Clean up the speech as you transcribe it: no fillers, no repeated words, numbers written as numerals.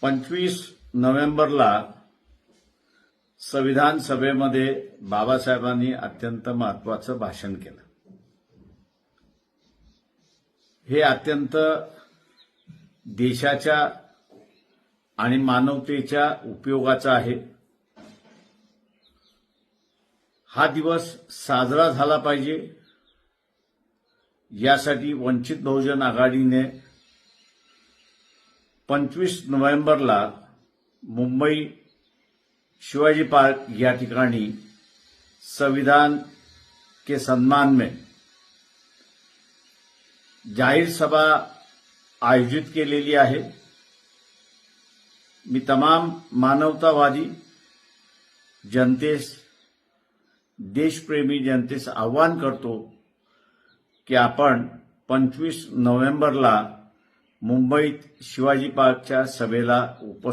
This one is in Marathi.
25 नोव्हेंबरला संविधान सभेमध्ये बाबासाहेबांनी अत्यंत महत्त्वाचं भाषण केलं। हे अत्यंत देशाच्या आणि मानवतेच्या उपयोगाचं आहे। हा दिवस साजरा झाला पाहिजे यासाठी वंचित बहुजन आघाडीने 25 नोव्हेंबरला मुंबई शिवाजी पार्क या ठिकाणी संविधान के सम्मान में जाहीर सभा आयोजित केलेली आहे। मी तमाम मानवतावादी जनतेस, देशप्रेमी जनतेस आवाहन करतो की आपण 25 नोव्हेंबरला मुंबईत शिवाजी पार्कच्या सभेला उपस्थित